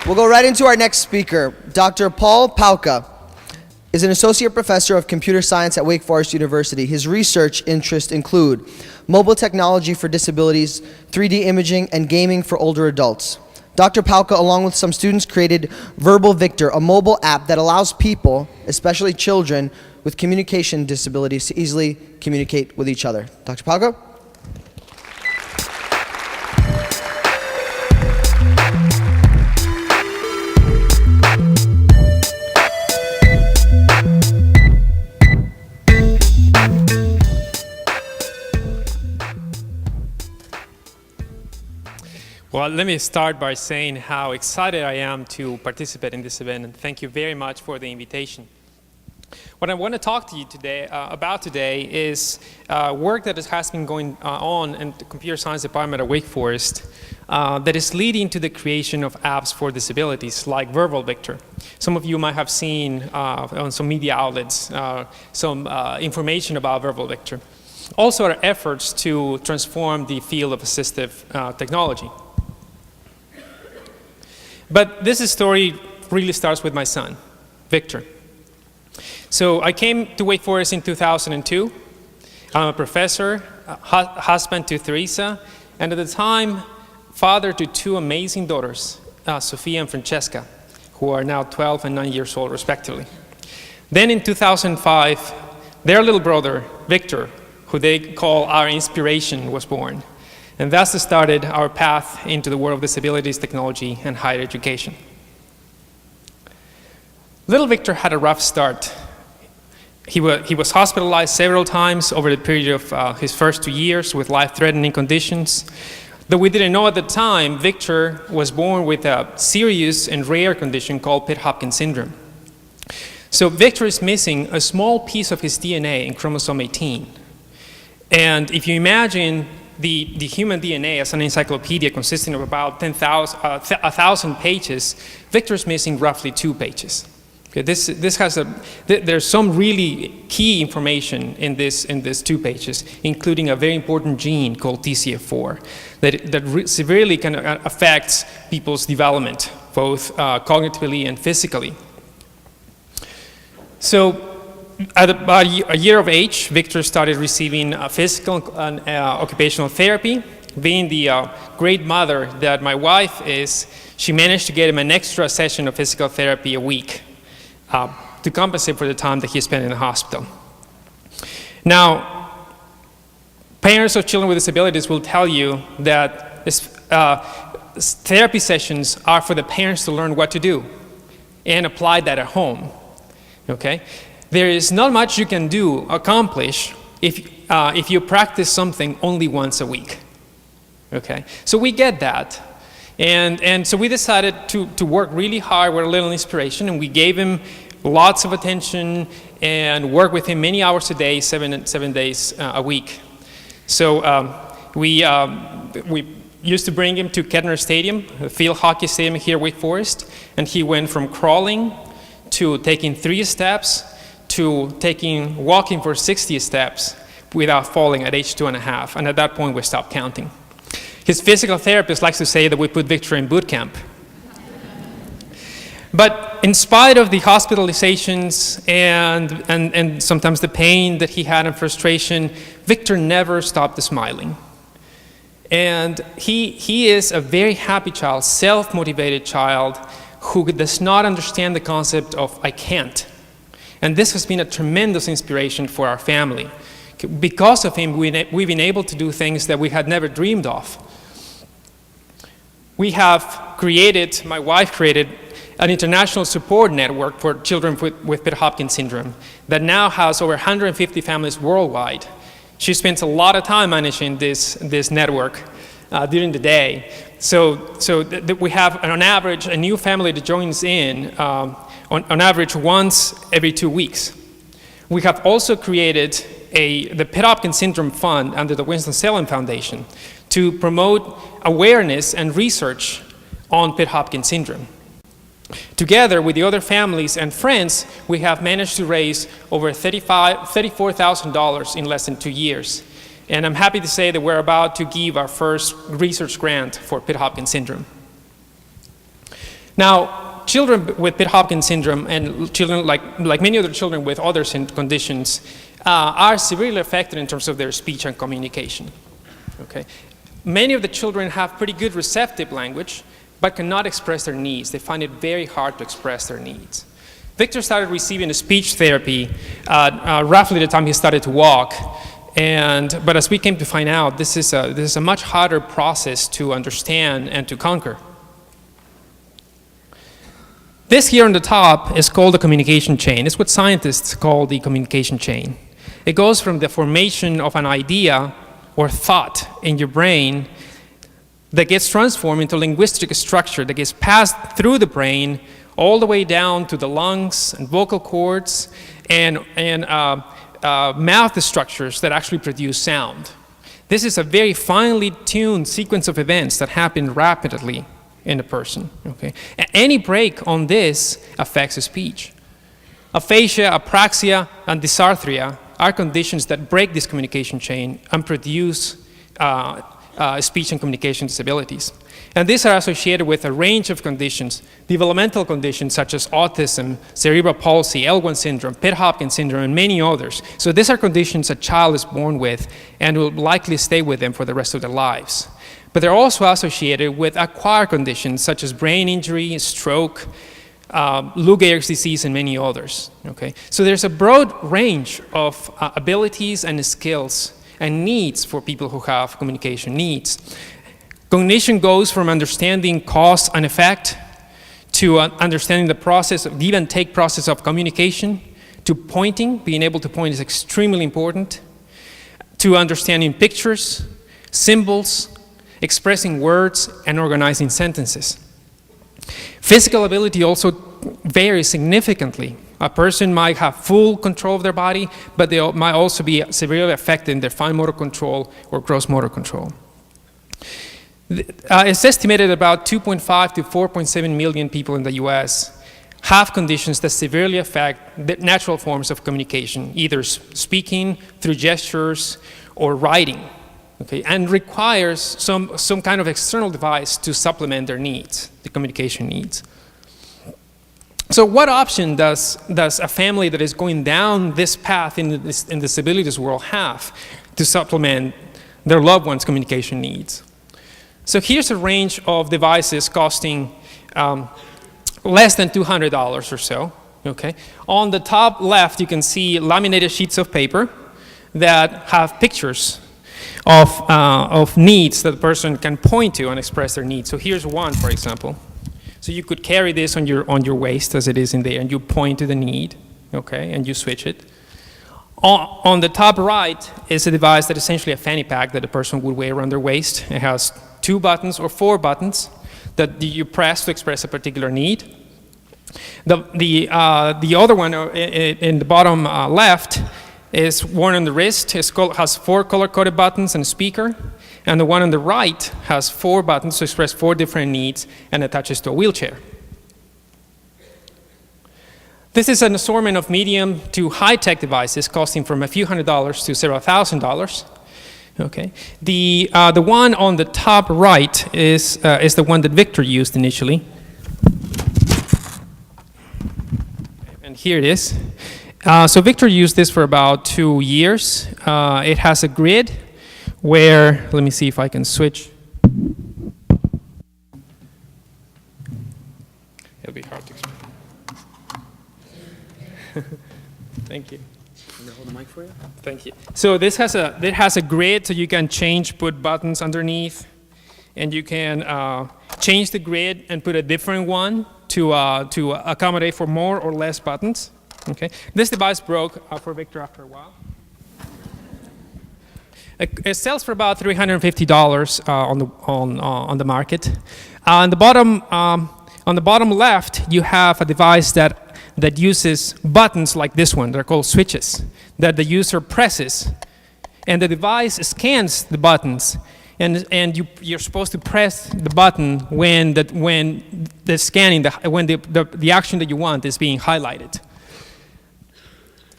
We'll go right into our next speaker. Dr. Paul Pauca is an associate professor of computer science at Wake Forest University. His research interests include mobile technology for disabilities, 3D imaging, and gaming for older adults. Dr. Pauca, along with some students, created Verbal Victor, a mobile app that allows people, especially children, with communication disabilities to easily communicate with each other. Dr. Pauca? Well, let me start by saying how excited I am to participate in this event, and thank you very much for the invitation. What I want to talk to you today about today is work that has been going on in the computer science department at Wake Forest that is leading to the creation of apps for disabilities like Verbal Victor. Some of you might have seen on some media outlets some information about Verbal Victor. Also our efforts to transform the field of assistive technology. But this story really starts with my son, Victor. So I came to Wake Forest in 2002. I'm a professor, husband to Teresa, and at the time, father to two amazing daughters, Sophia and Francesca, who are now 12 and 9 years old, respectively. Then in 2005, their little brother, Victor, who they call our inspiration, was born. And thus started our path into the world of disabilities, technology, and higher education. Little Victor had a rough start. He was hospitalized several times over the period of his first 2 years with life-threatening conditions. Though we didn't know at the time, Victor was born with a serious and rare condition called Hopkins Syndrome. So Victor is missing a small piece of his DNA in chromosome 18. And if you imagine the human DNA as an encyclopedia consisting of about 1,000 pages, Victor's missing roughly 2 pages. Okay, there's some really key information in this 2 pages, including a very important gene called TCF4 that severely kind of affects people's development, both cognitively and physically. So, at about a year of age, Victor started receiving physical and occupational therapy. Being the great mother that my wife is, she managed to get him an extra session of physical therapy a week to compensate for the time that he spent in the hospital. Now, parents of children with disabilities will tell you that therapy sessions are for the parents to learn what to do and apply that at home, okay? There is not much you can accomplish if you practice something only once a week, okay? So we get that, and so we decided to work really hard with a little inspiration, and we gave him lots of attention and worked with him many hours a day, seven days a week. So we used to bring him to Kettner Stadium, a field hockey stadium here at Wake Forest, and he went from crawling to taking 3 steps to walking for 60 steps without falling at age 2.5. And at that point, we stopped counting. His physical therapist likes to say that we put Victor in boot camp. But in spite of the hospitalizations and sometimes the pain that he had and frustration, Victor never stopped smiling. And he is a very happy child, self-motivated child who does not understand the concept of I can't. And this has been a tremendous inspiration for our family. Because of him, we've been able to do things that we had never dreamed of. We have created, my wife created, an international support network for children with Hopkins Syndrome that now has over 150 families worldwide. She spends a lot of time managing this network during the day. So we have, on average, a new family that joins in on average once every 2 weeks. We have also created the Hopkins Syndrome Fund under the Winston-Salem Foundation to promote awareness and research on Hopkins Syndrome. Together with the other families and friends, we have managed to raise over $34,000 in less than 2 years. And I'm happy to say that we're about to give our first research grant for Hopkins Syndrome. Now, children with Hopkins Syndrome and children like many other children with other conditions are severely affected in terms of their speech and communication. Okay? Many of the children have pretty good receptive language, but cannot express their needs. They find it very hard to express their needs. Victor started receiving a speech therapy roughly the time he started to walk. But as we came to find out, this is a much harder process to understand and to conquer. This here on the top is called the communication chain. It's what scientists call the communication chain. It goes from the formation of an idea or thought in your brain that gets transformed into linguistic structure that gets passed through the brain all the way down to the lungs and vocal cords and mouth structures that actually produce sound. This is a very finely tuned sequence of events that happen rapidly in a person. Okay? Any break on this affects speech. Aphasia, apraxia, and dysarthria are conditions that break this communication chain and produce speech and communication disabilities. And these are associated with a range of conditions, developmental conditions such as autism, cerebral palsy, L1 syndrome, Pitt-Hopkins syndrome, and many others. So these are conditions a child is born with and will likely stay with them for the rest of their lives. But they're also associated with acquired conditions such as brain injury, stroke, Lou Gehrig's disease, and many others. Okay? So there's a broad range of abilities and skills and needs for people who have communication needs. Cognition goes from understanding cause and effect to understanding the process, the give and take process of communication, to pointing. Being able to point is extremely important, to understanding pictures, symbols, expressing words, and organizing sentences. Physical ability also varies significantly. A person might have full control of their body, but they might also be severely affected in their fine motor control or gross motor control. It's estimated about 2.5 to 4.7 million people in the US have conditions that severely affect the natural forms of communication, either speaking, through gestures, or writing, okay, and requires some kind of external device to supplement their needs, the communication needs. So what option does a family that is going down this path in the disabilities world have to supplement their loved one's communication needs? So here's a range of devices costing less than $200 or so. Okay? On the top left, you can see laminated sheets of paper that have pictures of needs that the person can point to and express their needs. So here's one, for example. So you could carry this on your waist as it is in there, and you point to the need, okay, and you switch it. On the top right is a device that is essentially a fanny pack that a person would wear around their waist. It has 2 buttons or 4 buttons that you press to express a particular need. The other one in the bottom left is worn on the wrist. It has 4 color-coded buttons and a speaker. And the one on the right has 4 buttons to express 4 different needs and attaches to a wheelchair. This is an assortment of medium to high-tech devices costing from a few $100s to several $1,000s. Okay. The one on the top right is the one that Victor used initially. And here it is. So Victor used this for about 2 years. It has a grid where, let me see if I can switch. It'll be hard to explain. Thank you. Can I hold the mic for you? Thank you. So it has a grid, so you can put buttons underneath, and you can change the grid and put a different one to accommodate for more or less buttons. Okay. This device broke for Victor after a while. It sells for about $350 on the market. On the bottom left, you have a device that uses buttons like this one. They're called switches that the user presses, and the device scans the buttons, and you're supposed to press the button when the scanning, when the action that you want is being highlighted.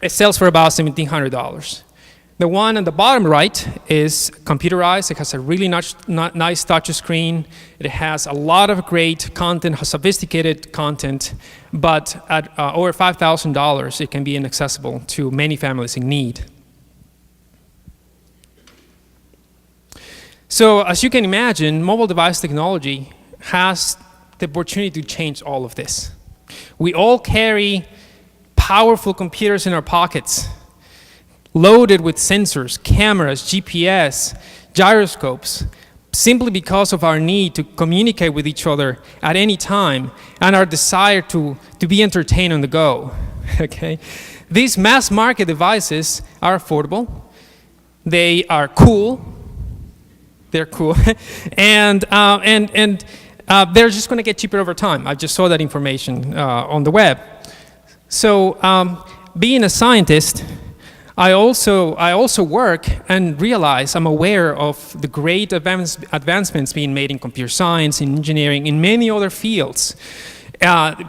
It sells for about $1,700. The one on the bottom right is computerized. It has a really nice touch screen. It has a lot of great content, sophisticated content, but at over $5,000, it can be inaccessible to many families in need. So as you can imagine, mobile device technology has the opportunity to change all of this. We all carry powerful computers in our pockets, loaded with sensors, cameras, GPS, gyroscopes, simply because of our need to communicate with each other at any time and our desire to be entertained on the go. Okay? These mass market devices are affordable, they are cool, they're cool, and they're just going to get cheaper over time. I just saw that information on the web. So being a scientist, I also work and realize I'm aware of the great advancements being made in computer science, in engineering, in many other fields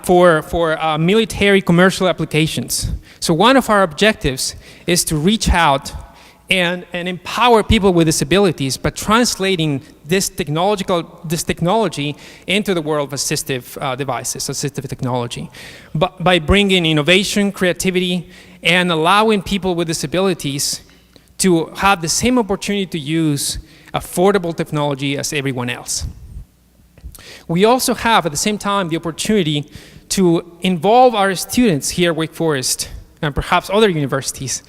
for military commercial applications. So one of our objectives is to reach out and empower people with disabilities by translating this technology into the world of assistive devices, assistive technology, but by bringing innovation, creativity, and allowing people with disabilities to have the same opportunity to use affordable technology as everyone else. We also have, at the same time, the opportunity to involve our students here at Wake Forest and perhaps other universities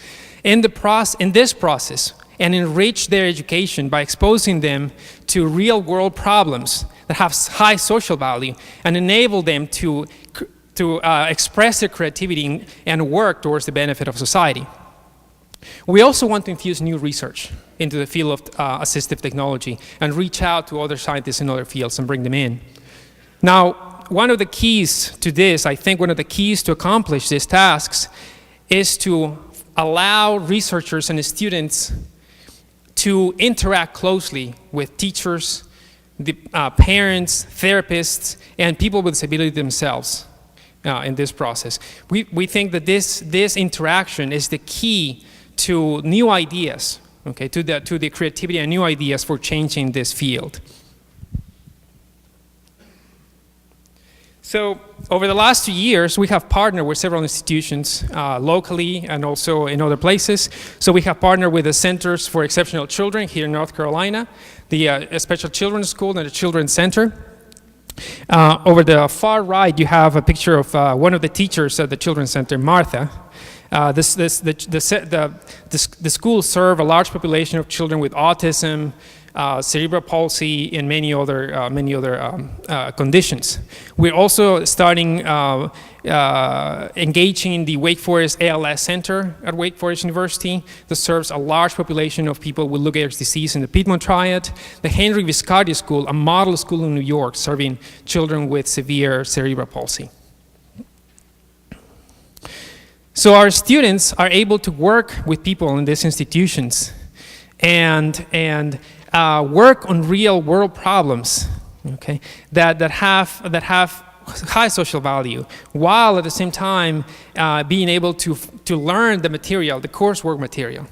in this process and enrich their education by exposing them to real-world problems that have high social value and enable them to express their creativity and work towards the benefit of society. We also want to infuse new research into the field of assistive technology and reach out to other scientists in other fields and bring them in. Now, one of the keys to this, I think one of the keys to accomplish these tasks is to allow researchers and students to interact closely with teachers, the parents, therapists, and people with disability themselves in this process. We think that this interaction is the key to new ideas, okay, to the creativity and new ideas for changing this field. So over the last 2 years, we have partnered with several institutions locally and also in other places. So we have partnered with the Centers for Exceptional Children here in North Carolina, the Special Children's School and the Children's Center. Over the far right, you have a picture of one of the teachers at the Children's Center, Martha. The school serve a large population of children with autism, cerebral palsy, and many other conditions. We're also starting engaging the Wake Forest ALS Center at Wake Forest University that serves a large population of people with Lou Gehrig's disease in the Piedmont Triad. The Henry Viscardi School, a model school in New York, serving children with severe cerebral palsy. So our students are able to work with people in these institutions and work on real world problems, okay, that have high social value, while at the same time being able to learn the material, the coursework material.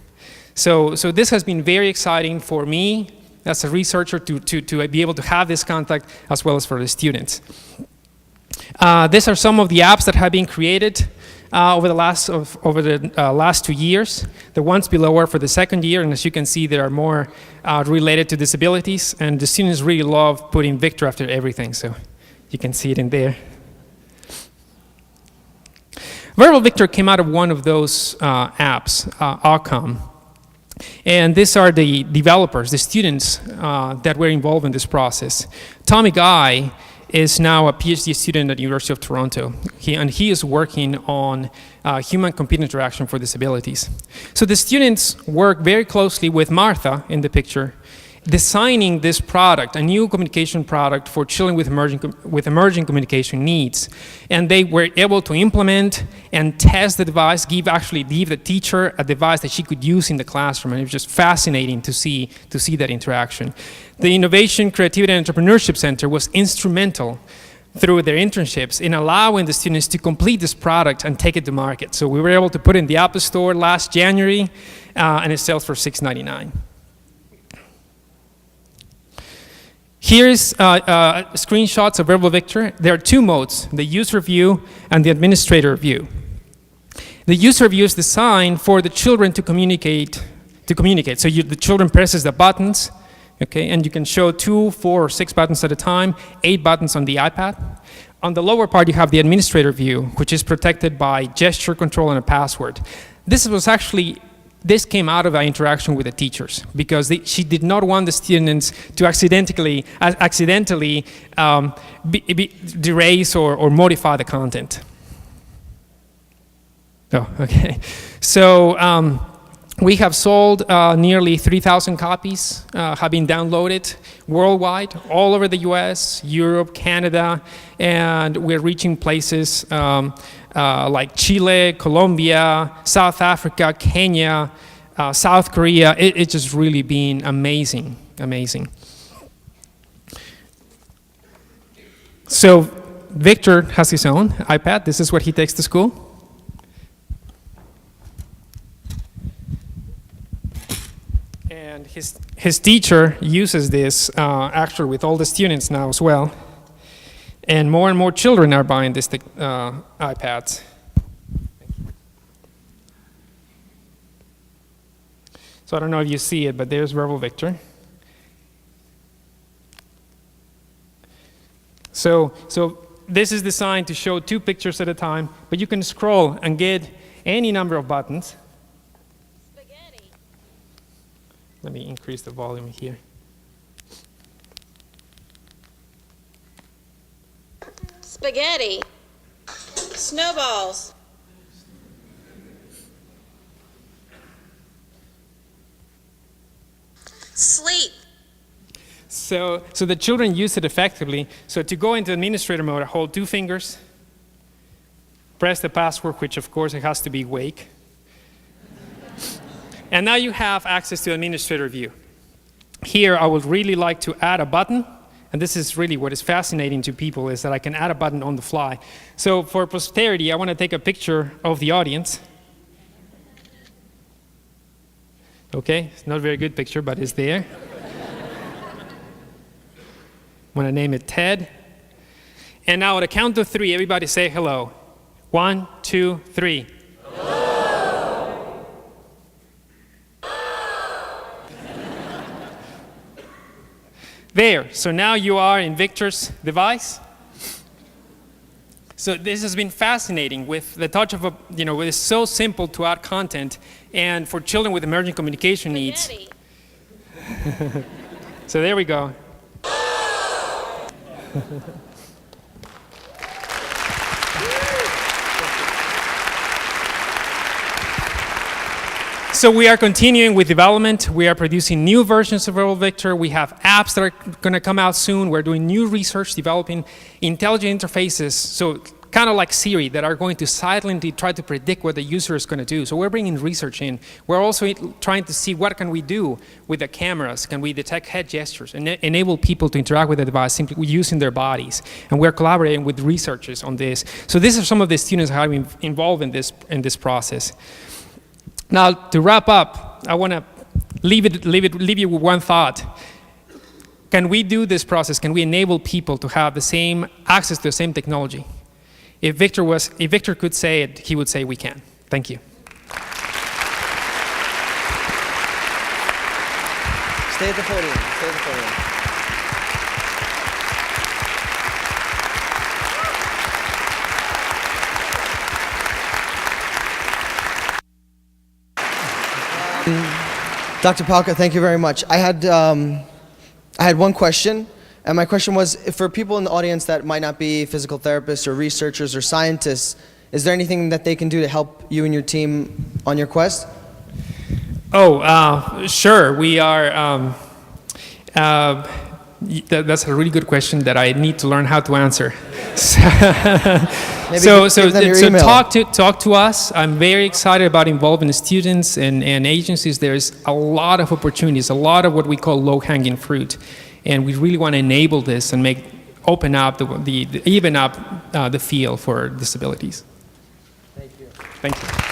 So this has been very exciting for me as a researcher to be able to have this contact, as well as for the students. These are some of the apps that have been created over the last 2 years. The ones below are for the second year, and as you can see, there are more related to disabilities, and the students really love putting Victor after everything, so you can see it in there. Verbal Victor came out of one of those apps, Outcome, and these are the developers, the students that were involved in this process. Tommy Guy is now a PhD student at the University of Toronto, and he is working on human-computer interaction for disabilities. So the students work very closely with Martha in the picture, designing this product, a new communication product for children with emerging communication needs. And they were able to implement and test the device, give the teacher a device that she could use in the classroom, and it was just fascinating to see that interaction. The Innovation, Creativity, and Entrepreneurship Center was instrumental through their internships in allowing the students to complete this product and take it to market. So we were able to put it in the App Store last January, and it sells for $6.99. Here's screenshots of Verbal Victor. There are two modes, the user view and the administrator view. The user view is designed for the children to communicate. So the children presses the buttons, okay, and you can show 2, 4, or 6 buttons at a time, 8 buttons on the iPad. On the lower part, you have the administrator view, which is protected by gesture control and a password. This came out of our interaction with the teachers, because she did not want the students to accidentally erase or modify the content. Oh, okay. So we have sold nearly 3,000 copies, have been downloaded worldwide, all over the US, Europe, Canada, and we're reaching places like Chile, Colombia, South Africa, Kenya, South Korea. It's just really been amazing. So Victor has his own iPad. This is what he takes to school. And his teacher uses this actually with all the students now as well. And more children are buying this iPads. So I don't know if you see it, but there's Verbal Victor. So this is designed to show 2 pictures at a time, but you can scroll and get any number of buttons. Spaghetti. Let me increase the volume here. Spaghetti. Snowballs. Sleep. So the children use it effectively. So to go into administrator mode, I hold 2 fingers, press the password, which of course it has to be wake. And now you have access to administrator view. Here I would really like to add a button, and this is really what is fascinating to people, is that I can add a button on the fly. So for posterity, I want to take a picture of the audience. Okay, it's not a very good picture, but it's there. I'm going to name it TED. And now at a count of 3, everybody say hello. 1, 2, 3. Hello. There, so now you are in Victor's device. So this has been fascinating with the touch of it's so simple to add content, and for children with emerging communication needs. So there we go. So we are continuing with development. We are producing new versions of Verbal Victor. We have apps that are going to come out soon. We're doing new research, developing intelligent interfaces, so kind of like Siri, that are going to silently try to predict what the user is going to do. So we're bringing research in. We're also trying to see what can we do with the cameras. Can we detect head gestures and enable people to interact with the device simply using their bodies? And we're collaborating with researchers on this. So these are some of the students who have been involved in this process. Now, to wrap up, I want to leave you with one thought. Can we do this process? Can we enable people to have the same access to the same technology? If Victor could say it, he would say we can. Thank you. Stay at the podium. Stay at the podium. Dr. Pauca, thank you very much. I had one question, and my question was, for people in the audience that might not be physical therapists or researchers or scientists, is there anything that they can do to help you and your team on your quest? Sure. We are. That's a really good question that I need to learn how to answer. So talk to us. I'm very excited about involving students and agencies. There's a lot of opportunities, a lot of what we call low-hanging fruit, and we really want to enable this and make open up, even up the field for disabilities. Thank you. Thank you.